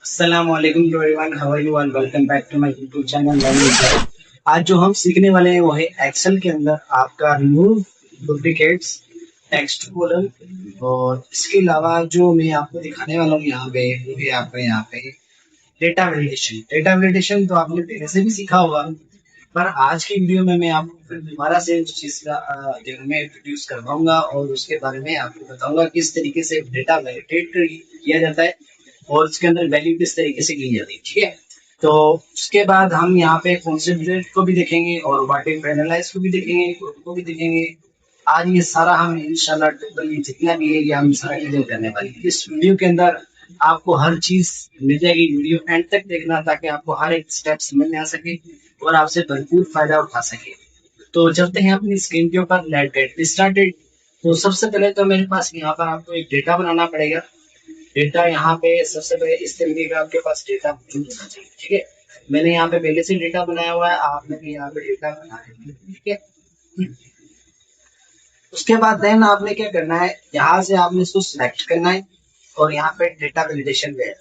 अस्सलामुअलैकुम to everyone, how are you and welcome back to my YouTube channel learning guide. आज जो हम सीखने वाले हैं वो है एक्सेल के अंदर आपका रिमूव डुप्लीकेट्स, टेक्स्ट कॉलम। और इसके अलावा जो मैं आपको दिखाने वाला हूँ यहाँ पे वो है आपका यहाँ पे डेटा वैलिडेशन। डेटा वैलिडेशन तो आपने पहले से भी सीखा होगा, पर आज की वीडियो में मैं आपको फिर दोबारा से उस चीज का जो मैं इंट्रोड्यूस करवाऊंगा और उसके बारे में आपको बताऊंगा किस तरीके से डेटा वैलिडेट किया जाता है और उसके अंदर वैल्यू किस तरीके से की जाती है। ठीक है, तो उसके बाद हम यहाँ पे कॉन्सेंट्रेट को भी देखेंगे और वाटिंग एनालाइज को भी देखेंगे, को भी देखेंगे। आज ये सारा हम इंशाल्लाह टोटली जितना भी है ये हम सारा चीजें करने वाले हैं इस वीडियो के अंदर। आपको हर चीज मिल जाएगी, वीडियो एंड तक देखना ताकि आपको हर एक स्टेप समझ में आ सके और आपसे भरपूर फायदा उठा सके। तो चलते हैं अपनी स्क्रीन के ऊपर, लेट्स गेट स्टार्टेड। तो सबसे पहले तो मेरे पास यहाँ पर आपको एक डेटा बनाना पड़ेगा। डेटा यहाँ पे सबसे पहले इस तरीके का आपके पास डेटा मौजूद होना चाहिए। ठीक है, मैंने यहाँ पे पहले से डेटा बनाया हुआ है, आपने भी यहाँ पे डेटा बना है। ठीक है, उसके बाद देन आपने क्या करना है, यहाँ से आपने इसको सिलेक्ट करना है और यहाँ पे डेटा वैलिडेशन पे।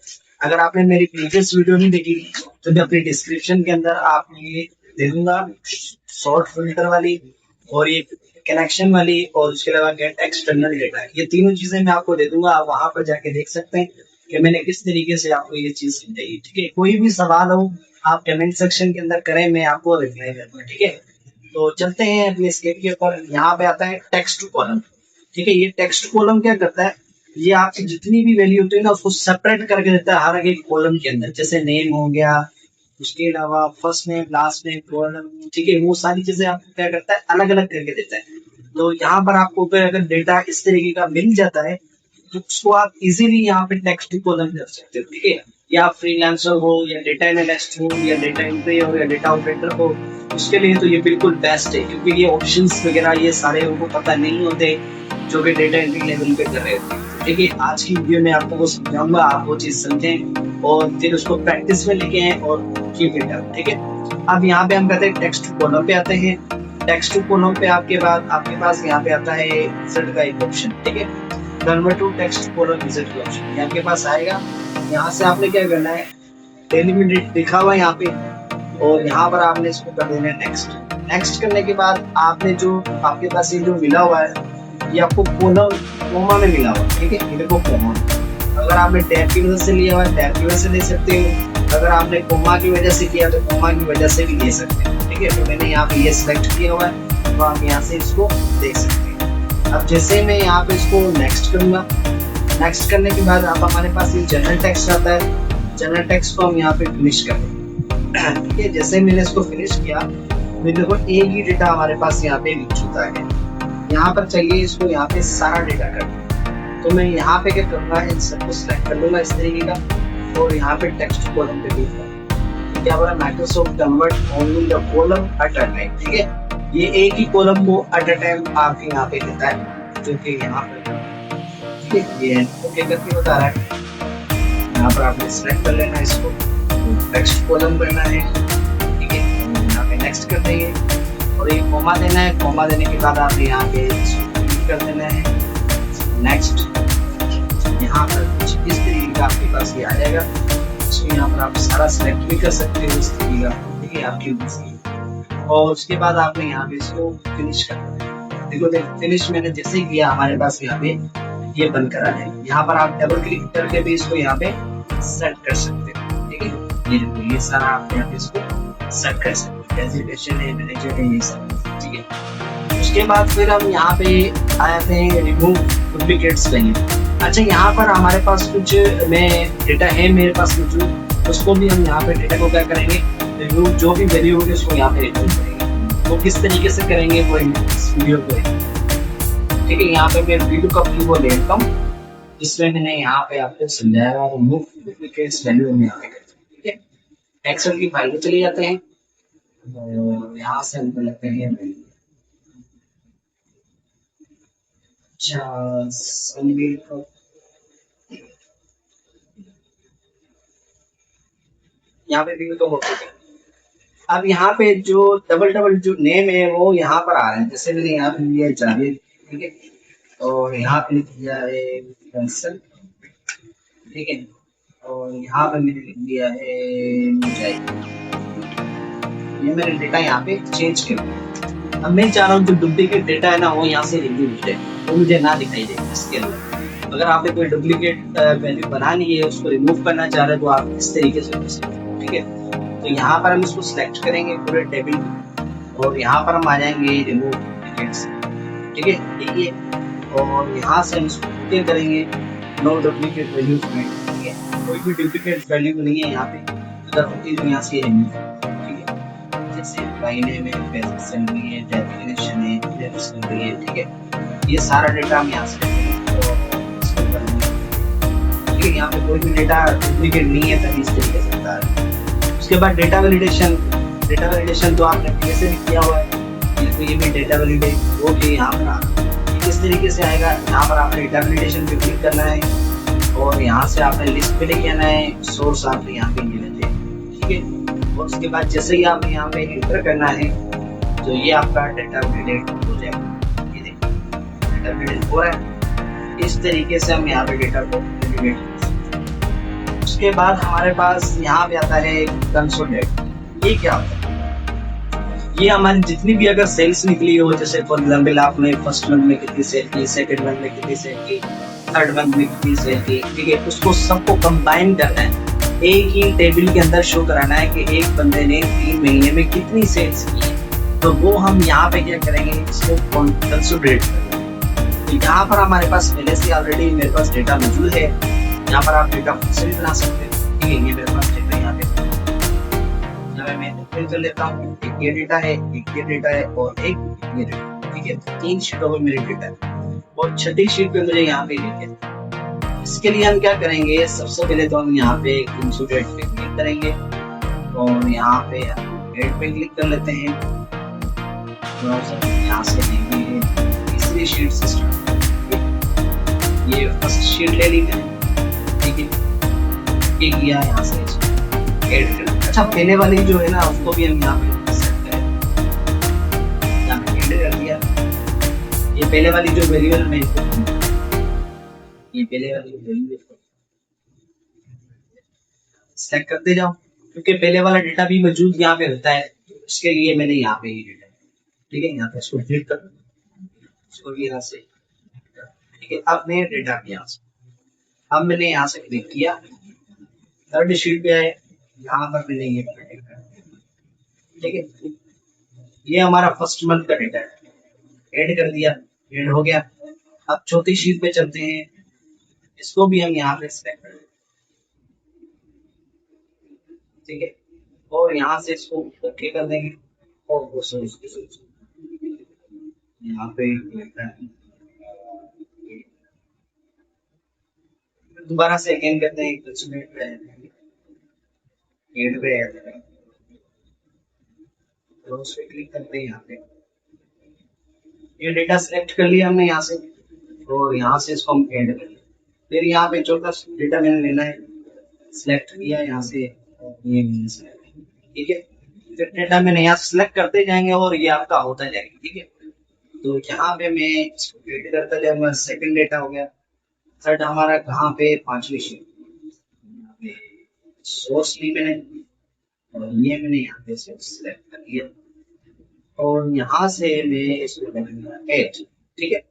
अगर आपने मेरी प्रीवियस वीडियो नहीं देखी तो मैं अपनी डिस्क्रिप्शन के अंदर आपने ये दे दूंगा, शॉर्ट फिल्टर वाली और ये कनेक्शन वाली और उसके अलावा गेट एक्सटर्नल डेटा, ये तीनों चीजें मैं आपको दे दूंगा। आप वहां पर जाके देख सकते हैं कि मैंने किस तरीके से आपको ये चीज समझाई। ठीक है, कोई भी सवाल हो आप कमेंट सेक्शन के अंदर करें, मैं आपको रिप्लाई करूंगा। ठीक है, तो चलते हैं अपने स्केप के ऊपर। यहाँ पे आता है टेक्स्ट कॉलम। ठीक है, ये टेक्स्ट कॉलम क्या करता है, ये आपकी जितनी भी वैल्यू होती है ना उसको सेपरेट करके देता है हर एक कॉलम के अंदर। जैसे नेम हो गया, उसके अलावा first name, last name, column. ठीक है, वो सारी चीजें आपको क्या करता है, अलग अलग करके देता है। तो यहाँ पर आपको फिर अगर डेटा इस तरीके का मिल जाता है तो उसको आप इजीली यहाँ पे टेक्स्ट कॉलम कर सकते हो। ठीक है, या फ्रीलांसर हो या डेटा एनालिस्ट हो या डेटा एंट्री हो या डेटा ऑपरेटर हो, उसके लिए तो ये बिल्कुल बेस्ट है क्योंकि ये ऑप्शंस वगैरह ये सारे उनको पता नहीं होते जो कि डेटा एंट्री लेवल पे कर रहे होते हैं। देखिए, आज की वीडियो में आपको वो समझाऊंगा, आप वो चीज समझें और फिर उसको प्रैक्टिस में लेके आए और कीप इट अप। ठीक है, अब यहाँ पे हम कहते हैं टेक्स्ट कॉलम पे आते हैं। टेक्स्ट कॉलम पे आपके बाद आपके पास यहाँ पे आता है रिजल्ट का एक ऑप्शन। ठीक है, convert to text column result का ऑप्शन ये आपके पास आएगा। यहाँ से आपने क्या करना है, डेलिमिटेड लिखा हुआ है यहाँ पे और यहाँ पर आपने इसको कर देना है नेक्स्ट। नेक्स्ट करने के बाद आपने जो आपके पास ये जो मिला हुआ है ये आपको कॉलम कोमा में मिला हुआ है। ठीक है, ये देखो कोमा। अगर आपने टैब की वजह से लिया हुआ है टैब की वजह से ले सकते हो, अगर आपने कोमा की वजह से किया तो कोमा की वजह से भी ले सकते हो। ठीक है, तो मैंने यहाँ पे ये सिलेक्ट किया हुआ है तो आप यहाँ से इसको देख सकते हैं। अब जैसे मैं यहाँ पे इसको नेक्स्ट करूंगा, नेक्स्ट करने के बाद आप हमारे पास ये जनरल टेक्स्ट आता है, जनरल टेक्स्ट को हम यहाँ पे फिनिश कर देंगे। ठीक है, जैसे मैंने इसको फिनिश किया तो देखो एक ही डेटा हमारे पास यहाँ पे लिख चुका है। यहाँ पर चाहिए इसको यहाँ पे सारा डेटा कर, तो मैं यहाँ पे क्या करूँगा, इन सबको सिलेक्ट कर लूंगा इस तरीके का और यहाँ पे टेक्स्ट कॉलम पे क्लिक क्या बोला, Microsoft convert only the column at a time. ठीक है, ये एक ही कॉलम को एट अ टाइम आपके यहाँ पे देता है जो कि यहाँ पे ये ओके करके बता रहा है। यहाँ पर आपने सिलेक्ट कर लेना है इसको, टेक्स्ट कॉलम करना है। ठीक है, यहाँ पे नेक्स्ट कर देंगे और ये कोमा देना है। कोमा देने के बाद आपने यहाँ पे क्लिक कर देना है नेक्स्ट। यहाँ पर कुछ इस तरीके का आपके पास ये आ जाएगा। इसको यहाँ पर आप सारा सिलेक्ट भी कर सकते हो इस तरीके का। ठीक है, आपकी मर्जी। और उसके बाद आपने यहाँ पे इसको फिनिश कर देना है। देखो फिनिश मैंने जैसे ही किया हमारे पास यहाँ पे ये बंद करा है। यहाँ पर आप डबल क्लिक करके भी इसको यहाँ पे सेट कर सकते हो। ठीक है, ये देखो ये सारा आप यहाँ पे इसको सेट कर सकते हो, डेजिग्नेशन है, मैनेजर है, ये सब। ठीक है, उसके बाद फिर हम यहाँ पे आए थे रिमूव डुप्लीकेट्स वैल्यू। अच्छा, यहाँ पर हमारे पास कुछ मैं डेटा है मेरे पास मौजूद, उसको भी हम यहाँ पे डेटा को क्या करेंगे, रिमूव जो भी वैल्यू होगी उसको यहाँ पे रिमूव करेंगे। तो किस तरीके से करेंगे वो इस वीडियो को। ठीक है, यहाँ पे मैं वीडियो का वो लेता हूँ जिसमें मैंने यहाँ पे आपको समझाया और रिमूव डुप्लीकेट्स वैल्यू में यहाँ पे। ठीक है, एक्सेल की फाइल में चले जाते हैं और यहाँ से हम लगते हैं यहाँ पे भी तो होते हैं। अब यहाँ पे जो डबल डबल जो नेम है वो यहाँ पर आ रहे हैं। जैसे मैंने यहाँ पे लिया जावेद, ठीक है, और यहाँ पे लिख दिया है कैंसल। ठीक है, और यहाँ पे मैंने लिख दिया है मुझे, ये मैंने डेटा यहाँ पे चेंज किया। अब मैं चाह रहा हूँ जो डुप्लीकेट डेटा है ना वो यहाँ से रिमूव हो जाए, वो मुझे ना दिखाई दे इसके अंदर। अगर आपने कोई डुप्लीकेट वैल्यू बनानी है, उसको रिमूव करना चाह रहे हैं, तो आप इस तरीके से कर सकते हैं। ठीक है, तो यहाँ पर हम इसको सिलेक्ट करेंगे पूरे टेबल को, और यहाँ पर हम आ जाएंगे रिमूव डुप्लीकेट्स। ठीक है, देखिए, और यहाँ से हम इसको ओके करेंगे, नो डुप्लीकेट वैल्यू। ठीक है, कोई भी डुप्लीकेट वैल्यू नहीं है यहाँ पे, अगर होती तो यहाँ से रिमूव। ठीक है, जैसे महीने में पैसे सैलरी है, डेफिनेशन है, डेफ सैलरी है। ठीक है, ये सारा डेटा हम यहाँ से ठीक है, यहाँ पे कोई भी डेटा डुप्लीकेट नहीं है, तभी इस तरीके से बता रहे हैं। उसके बाद डेटा वैलिडेशन। डेटा वैलिडेशन तो आपने पहले से भी किया हुआ है, तो ये भी डेटा वैलिडेट वो भी यहाँ पर किस तरीके से आएगा। यहाँ पर आपने डेटा वैलिडेशन पे क्लिक करना है, और यहाँ से आपने लिस्ट पे लेके आना है, सोर्स आपने यहाँ पे ले लेते हैं। ठीक है, और उसके बाद जैसे ही आपने यहाँ पे एंटर करना है, तो ये आपका डेटा वैलिडेट हो जाएगा। ये देखिए डेटा वैलिडेट हो रहा है। इस तरीके से हम यहाँ पे डेटा को वैलिडेट कर सकते हैं। उसके बाद हमारे पास यहाँ पे आता है कंसोलिडेट। ये क्या होता है? ये हमारी जितनी भी अगर सेल्स निकली हो, जैसे फॉर एग्जाम्पल आपने फर्स्ट मंथ में कितनी सेल की, सेकंड मंथ में कितनी सेल की, थर्ड मंथ में कितनी सेल की। ठीक है, उसको सबको कंबाइन करना है, एक ही टेबल के अंदर शो कराना है कि एक बंदे ने 3 महीने में कितनी सेल्स की। तो वो हम यहाँ पे क्या करेंगे, इसको कंसोलिडेट करेंगे। तो यहाँ पर हमारे पास पहले से ऑलरेडी मेरे पास डेटा मौजूद है, यहाँ पर आप डेटा खुद से भी बना सकते हैं। ठीक है, ये मेरे पास डेटा यहाँ पे मैं फिल कर लेता हूँ। एक ये डेटा है, एक ये डेटा है, और एक ये डेटा। ठीक है, 3 शीटों में मेरे डेटा है, और छठी शीट पे मुझे यहाँ पे लिखे। इसके लिए हम क्या करेंगे, सबसे पहले तो हम यहाँ पे कंसोलिडेट पे क्लिक करेंगे, और यहाँ पे एड पे क्लिक कर लेते हैं। यहाँ से लेंगे तीसरी शीट से स्टार्ट। ये फर्स्ट शीट ले ली मैंने। ठीक है, ये किया, यहाँ से एड कर। अच्छा, पहले वाली जो है ना उसको भी हम यहाँ पे सेट करें, यहाँ पे एड कर दिया। ये पहले वाली जो वेरिएबल में ये पहले वाली वैल्यू सेलेक्ट करते जाओ, क्योंकि पहले वाला डेटा भी मौजूद यहाँ पे होता है। इसके लिए मैंने यहाँ पे ये डेटा, ठीक है, यहाँ पे इसको क्लिक कर, इसको भी यहाँ से। ठीक है, अब मैं डेटा किया, अब मैंने यहाँ से क्लिक किया, थर्ड शीट पे आए, यहाँ पर मैंने ये ठीक है, ये हमारा फर्स्ट मंथ का डेटा है, ऐड कर दिया, ऐड हो गया। अब चौथी शीट पे चलते हैं, इसको भी हम यहाँ पे सेलेक्ट कर, ठीक है, और यहाँ से इसको ओके कर देंगे, और यहाँ पे दोबारा से अगेन करते हैं, उस पे क्लिक करते हैं। यहाँ पे ये डेटा सेलेक्ट कर लिया हमने यहाँ से, और यहाँ से इसको हम ऐड कर, फिर यहाँ पे चौथा डेटा मैंने लेना है, सिलेक्ट किया यहाँ से, ये ठीक है, फिर डेटा मैंने यहाँ सेलेक्ट करते जाएंगे, और ये आपका होता जाएगा। ठीक है, तो यहाँ पे मैं इसको ऐड करता जाऊंगा, सेकंड डेटा हो गया। थर्ड हमारा कहाँ पे, पांचवी शीट, सोर्स ली मैंने, और ये मैंने यहाँ पे सेलेक्ट कर लिया, और यहाँ से मैं इसको ऐड। ठीक है,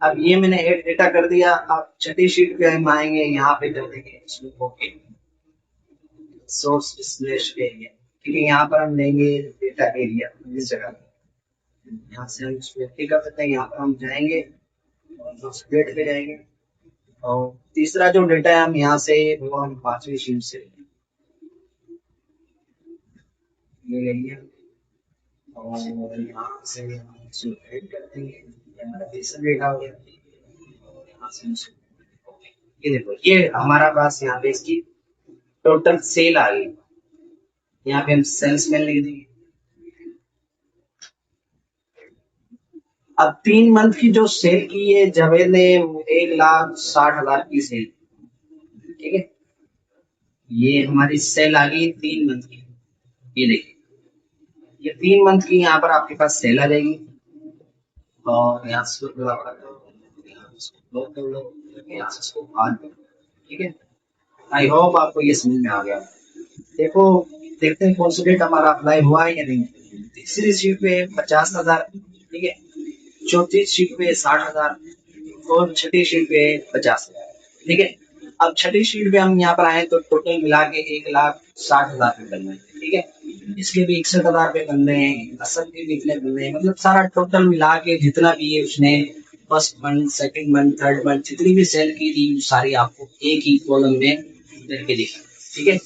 अब ये मैंने ऐड डेटा कर दिया। अब छठी शीट पे हम आएंगे, यहाँ पे कर देंगे इसमें ओके, सोर्स स्लैश एरिया। ठीक है, यहाँ पर हम लेंगे डेटा एरिया, इस जगह यहाँ से हम इसको ओके कर सकते हैं। यहाँ पर हम जाएंगे और स्प्लिट पे जाएंगे, और तीसरा जो डेटा है हम यहाँ से वो हम पांचवी शीट से ये लेंगे, और यहाँ से हम इसको ऐड कर देंगे, हमारा तीसरा डेटा हो गया। यहाँ से ये देखो, ये हमारा पास यहाँ पे इसकी टोटल सेल आ गई। यहाँ पे हम सेल्समैन लिख देंगे। अब 3 मंथ की जो सेल की है, जावेद ने 1,60,000 की सेल, ठीक है, ये हमारी सेल आ गई 3 मंथ की। ये देखिए, ये 3 मंथ की यहाँ पर आपके पास सेल आ जाएगी, और यहाँ से यहाँ से इसको बाहर, ठीक है, आई होप आपको ये समझ में आ गया। देखो, देखते हैं कौन सा डेट हमारा अप्लाई हुआ है या नहीं। तीसरी शीट पे 50,000, ठीक है। चौथी शीट पे 60,000 और छठी शीट पे 50,000, ठीक है। अब छठी शीट पे हम यहाँ पर आए तो टोटल मिला के 1,60,000 रुपये बन रहे हैं, ठीक है। इसके भी 61,000 रुपये बन रहे हैं, असल के भी इतने बन रहे हैं, मतलब सारा टोटल मिला के जितना भी है उसने first month, second month, third month जितनी भी सेल की थी सारी आपको एक ही कॉलम में करके दिखा, ठीक है।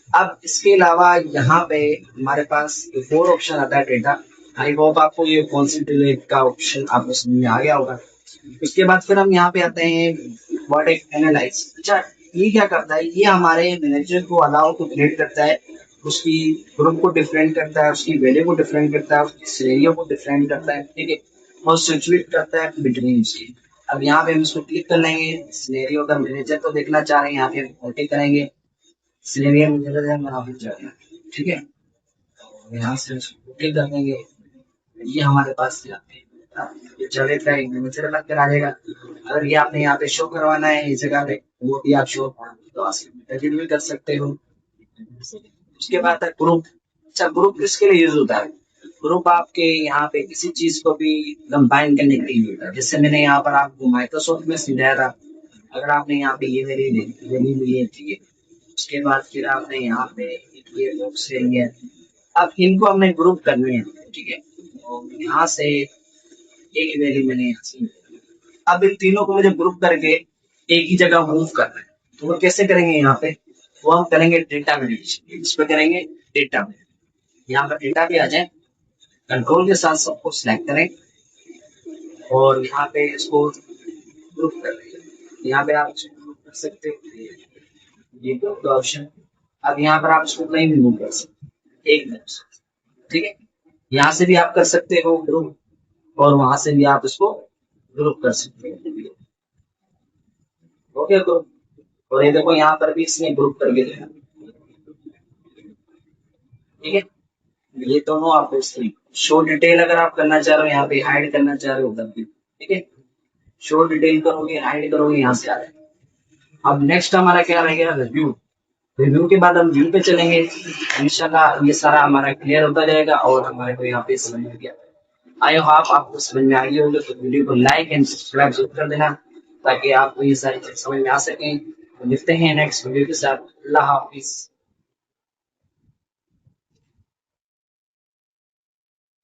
अब इसके अलावा यहाँ पे हमारे पास एक और ऑप्शन आता है डेटा। आई होप आपको ये कॉन्सेंट्रेट का ऑप्शन आपको समझ में आ गया होगा। उसके बाद फिर हम यहाँ पे आते हैं व्हाट एक एनालाइज। अच्छा, ये क्या करता है, ये हमारे मैनेजर को अलाउ टू क्रिएट करता है, उसकी ग्रुप को डिफरेंट करता है, उसकी वैल्यू को डिफरेंट करता है, उसकी सिनेरियो को डिफरेंट करता है, ठीक है। और सिचुएट करता है बिटवीन उसकी। अब यहाँ पे हम इसको क्लिक कर लेंगे, सिनेरियो का मैनेजर को देखना चाह रहे हैं, यहाँ पे हम ओके करेंगे, सिनेरियो मैनेजर हम यहाँ पे जाएंगे, ठीक है। यहाँ से उसको ओके कर देंगे, ये हमारे पास यहाँ पे ये चले का एक मैनेजर अलग करा देगा। अगर ये आपने यहाँ पे शो करवाना है इस जगह पे, वो भी आप शो तो एडिट भी कर सकते हो। उसके बाद है ग्रुप। अच्छा, ग्रुप किसके लिए यूज होता है? ग्रुप आपके यहाँ पे किसी चीज को भी कंबाइन करने के लिए होता है। जैसे मैंने यहाँ पर आपको माइक्रोसॉफ्ट में समझाया था, अगर आपने यहाँ पे ये वैल्यू ली है, ठीक है। उसके बाद फिर आपने यहाँ पे ये बॉक्स ले लिया, अब इनको हमने ग्रुप करने हैं, ठीक है। और यहाँ से एक वैल्यू मैंने यहाँ से, अब इन तीनों को मुझे ग्रुप करके एक ही जगह मूव करना है, तो वो कैसे करेंगे यहाँ पे, वो हम करेंगे डेटा मैनेजमेंट। इस पे करेंगे डेटा मैनेजमेंट, यहाँ पर डेटा पे आ जाए, कंट्रोल के साथ सबको सिलेक्ट करें और यहाँ पे इसको ग्रुप कर लेंगे। यहाँ पे आप इसको ग्रुप कर सकते हो, ये ग्रुप का ऑप्शन। अब यहाँ पर आप इसको कहीं भी मूव कर सकते एक मिनट, ठीक है। यहाँ से भी आप कर सकते हो ग्रुप, और वहां से भी आप इसको ग्रुप कर सकते हो, ओके ग्रुप। और ये देखो यहाँ पर भी इसने ग्रुप करके दिया, ठीक है। ये दोनों आप शो डिटेल अगर आप करना चाह रहे हो, यहाँ पे हाइड करना चाह रहे हो तब भी, ठीक है। शो डिटेल करोगे, हाइड करोगे, यहाँ से आ जाएगा। अब नेक्स्ट हमारा क्या रहेगा, रिव्यू। रिव्यू के बाद हम व्यू पे चलेंगे, इंशाल्लाह ये सारा हमारा क्लियर होता जाएगा और हमारे को यहाँ पे समझ में गया। आई होप आपको समझ में आ गई होगी, तो वीडियो को लाइक एंड सब्सक्राइब जरूर कर देना ताकि आपको ये सारी चीज समझ में आ सकें। तो मिलते हैं नेक्स्ट वीडियो के साथ। अल्लाह हाफिज।